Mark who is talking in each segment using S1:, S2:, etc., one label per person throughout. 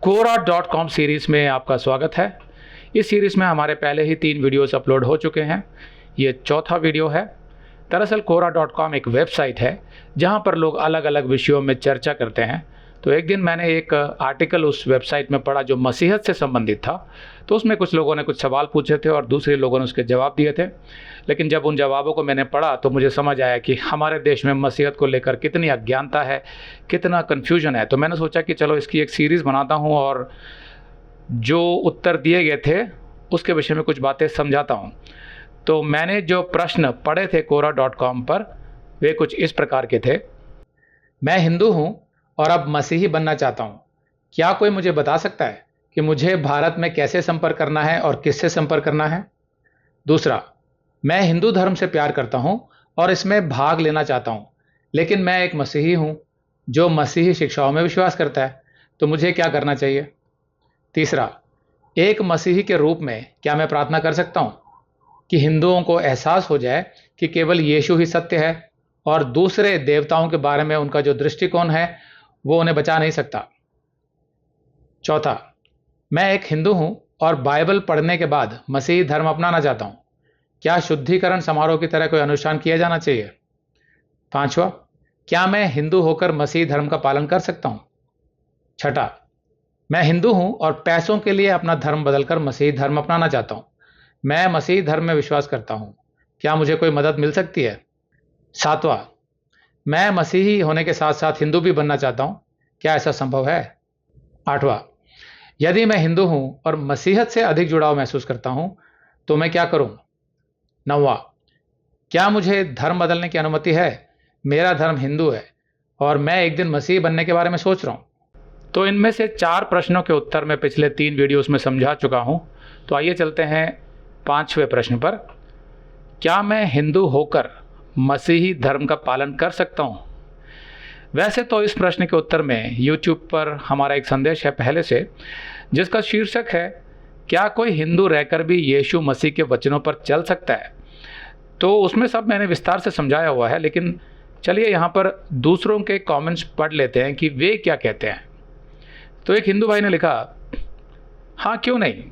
S1: Quora.com series में आपका स्वागत है। इस सीरीज़ में हमारे पहले ही 3 वीडियोस अपलोड हो चुके हैं। ये चौथा वीडियो है। दरअसल Quora.com एक वेबसाइट है जहां पर लोग अलग अलग विषयों में चर्चा करते हैं। तो एक दिन मैंने एक आर्टिकल उस वेबसाइट में पढ़ा जो मसीहत से संबंधित था। तो उसमें कुछ लोगों ने कुछ सवाल पूछे थे और दूसरे लोगों ने उसके जवाब दिए थे। लेकिन जब उन जवाबों को मैंने पढ़ा तो मुझे समझ आया कि हमारे देश में मसीहत को लेकर कितनी अज्ञानता है, कितना कन्फ्यूजन है। तो मैंने सोचा कि चलो इसकी एक सीरीज़ बनाता हूँ और जो उत्तर दिए गए थे उसके विषय में कुछ बातें समझाता हूँ। तो मैंने जो प्रश्न पढ़े थे Quora.com पर वे कुछ इस प्रकार के थे। मैं हिंदू हूँ और अब मसीही बनना चाहता हूँ। क्या कोई मुझे बता सकता है कि मुझे भारत में कैसे संपर्क करना है और किससे संपर्क करना है? दूसरा, मैं हिंदू धर्म से प्यार करता हूँ और इसमें भाग लेना चाहता हूँ, लेकिन मैं एक मसीही हूँ जो मसीही शिक्षाओं में विश्वास करता है। तो मुझे क्या करना चाहिए? तीसरा, एक मसीही के रूप में क्या मैं प्रार्थना कर सकता हूँ कि हिंदुओं को एहसास हो जाए कि केवल यीशु ही सत्य है और दूसरे देवताओं के बारे में उनका जो दृष्टिकोण है वो उन्हें बचा नहीं सकता? चौथा, मैं एक हिंदू हूं और बाइबल पढ़ने के बाद मसीही धर्म अपनाना चाहता हूं। क्या शुद्धिकरण समारोह की तरह कोई अनुष्ठान किया जाना चाहिए? पांचवा, क्या मैं हिंदू होकर मसीही धर्म का पालन कर सकता हूं? छठा, मैं हिंदू हूं और पैसों के लिए अपना धर्म बदलकर मसीही धर्म अपनाना चाहता हूं। मैं मसीही धर्म में विश्वास करता हूं। क्या मुझे कोई मदद मिल सकती है? सातवां, मैं मसीही होने के साथ साथ हिंदू भी बनना चाहता हूं। क्या ऐसा संभव है? आठवां, यदि मैं हिंदू हूं और मसीहत से अधिक जुड़ाव महसूस करता हूं तो मैं क्या करूं? नौवां, क्या मुझे धर्म बदलने की अनुमति है? मेरा धर्म हिंदू है और मैं एक दिन मसीही बनने के बारे में सोच रहा हूं। तो इनमें से 4 प्रश्नों के उत्तर मैं पिछले 3 वीडियोस में समझा चुका हूं। तो आइए चलते हैं 5वें प्रश्न पर। क्या मैं हिंदू होकर मसीही धर्म का पालन कर सकता हूं? वैसे तो इस प्रश्न के उत्तर में YouTube पर हमारा एक संदेश है पहले से, जिसका शीर्षक है क्या कोई हिंदू रहकर भी यीशु मसीह के वचनों पर चल सकता है? तो उसमें सब मैंने विस्तार से समझाया हुआ है, लेकिन चलिए यहाँ पर दूसरों के कमेंट्स पढ़ लेते हैं कि वे क्या कहते हैं। तो एक हिंदू भाई ने लिखा, हाँ क्यों नहीं।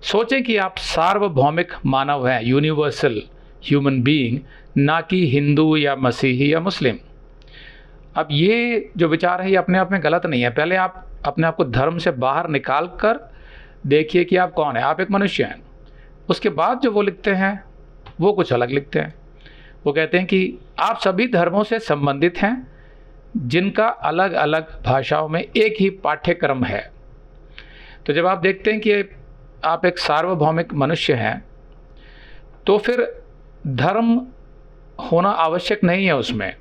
S1: सोचें कि आप सार्वभौमिक मानव हैं, यूनिवर्सल ह्यूमन बीइंग, ना कि हिंदू या मसीही या मुस्लिम। अब ये जो विचार है ये अपने आप में गलत नहीं है। पहले आप अपने आप को धर्म से बाहर निकाल कर देखिए कि आप कौन है। आप एक मनुष्य हैं। उसके बाद जो वो लिखते हैं वो कुछ अलग लिखते हैं। वो कहते हैं कि आप सभी धर्मों से संबंधित हैं जिनका अलग अलग भाषाओं में एक ही पाठ्यक्रम है। तो जब आप देखते हैं कि आप एक सार्वभौमिक मनुष्य हैं तो फिर धर्म होना आवश्यक नहीं है उसमें।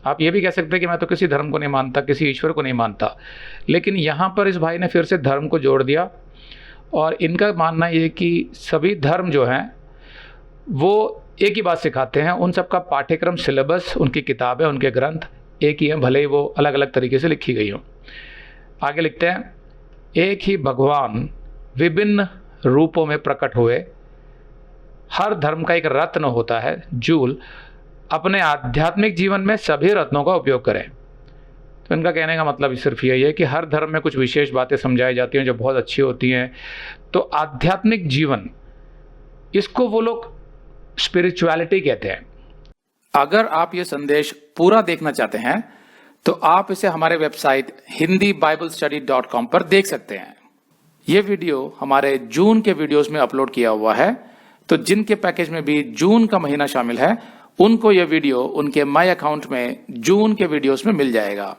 S1: आप ये भी कह सकते हैं कि मैं तो किसी धर्म को नहीं मानता, किसी ईश्वर को नहीं मानता। लेकिन यहाँ पर इस भाई ने फिर से धर्म को जोड़ दिया और इनका मानना ये कि सभी धर्म जो हैं वो एक ही बात सिखाते हैं। उन सबका पाठ्यक्रम, सिलेबस, उनकी किताबें, उनके ग्रंथ एक ही हैं, भले ही वो अलग अलग तरीके से लिखी गई हों। आगे लिखते हैं, एक ही भगवान विभिन्न रूपों में प्रकट हुए। हर धर्म का एक रत्न होता है, जूल। अपने आध्यात्मिक जीवन में सभी रत्नों का उपयोग करें। तो इनका कहने का मतलब सिर्फ यही है कि हर धर्म में कुछ विशेष बातें समझाई जाती हैं जो बहुत अच्छी होती हैं। तो आध्यात्मिक जीवन, इसको वो लोग स्पिरिचुअलिटी कहते हैं। अगर आप ये संदेश पूरा देखना चाहते हैं तो आप इसे हमारे वेबसाइट hindibiblesteady.com पर देख सकते हैं। ये वीडियो हमारे जून के वीडियोस में अपलोड किया हुआ है। तो जिनके पैकेज में भी जून का महीना शामिल है उनको यह वीडियो उनके माई अकाउंट में जून के वीडियोस में मिल जाएगा।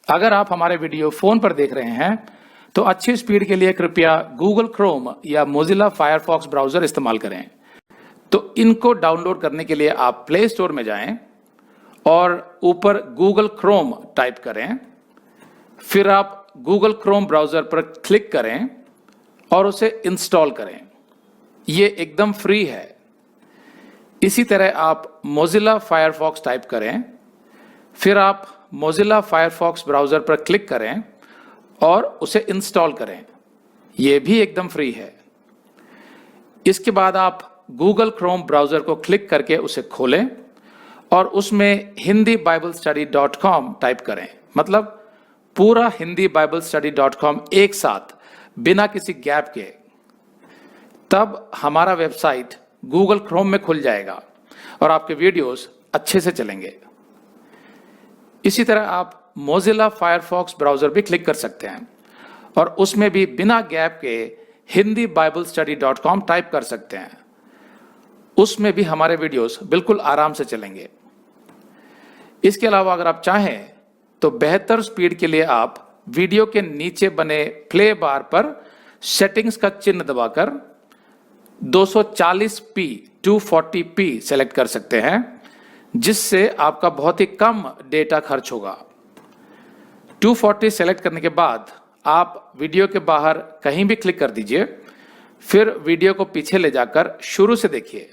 S1: अगर आप हमारे वीडियो फोन पर देख रहे हैं तो अच्छी स्पीड के लिए कृपया गूगल क्रोम या मोजिला फायरफॉक्स ब्राउजर इस्तेमाल करें। तो इनको डाउनलोड करने के लिए आप प्ले स्टोर में जाएं और ऊपर गूगल क्रोम टाइप करें। फिर आप गूगल क्रोम ब्राउजर पर क्लिक करें और उसे इंस्टॉल करें। ये एकदम फ्री है। इसी तरह आप मोजिला फायरफॉक्स टाइप करें। फिर आप मोजिला फायरफॉक्स ब्राउजर पर क्लिक करें और उसे इंस्टॉल करें। यह भी एकदम फ्री है। इसके बाद आप गूगल क्रोम ब्राउजर को क्लिक करके उसे खोलें और उसमें hindibiblesteady.com टाइप करें। मतलब पूरा hindibiblesstudy.com एक साथ बिना किसी गैप के, तब हमारा वेबसाइट गूगल क्रोम में खुल जाएगा और आपके वीडियोस अच्छे से चलेंगे। इसी तरह आप मोजिला फायरफॉक्स ब्राउजर भी क्लिक कर सकते हैं और उसमें भी बिना गैप के hindibiblesstudy.com टाइप कर सकते हैं। उसमें भी हमारे वीडियोस बिल्कुल आराम से चलेंगे। इसके अलावा अगर आप चाहें तो बेहतर स्पीड के लिए आप वीडियो के नीचे बने प्ले बार पर सेटिंग्स का चिन्ह दबाकर 240p 240p सेलेक्ट कर सकते हैं, जिससे आपका बहुत ही कम डेटा खर्च होगा। 240 सेलेक्ट करने के बाद आप वीडियो के बाहर कहीं भी क्लिक कर दीजिए, फिर वीडियो को पीछे ले जाकर शुरू से देखिए।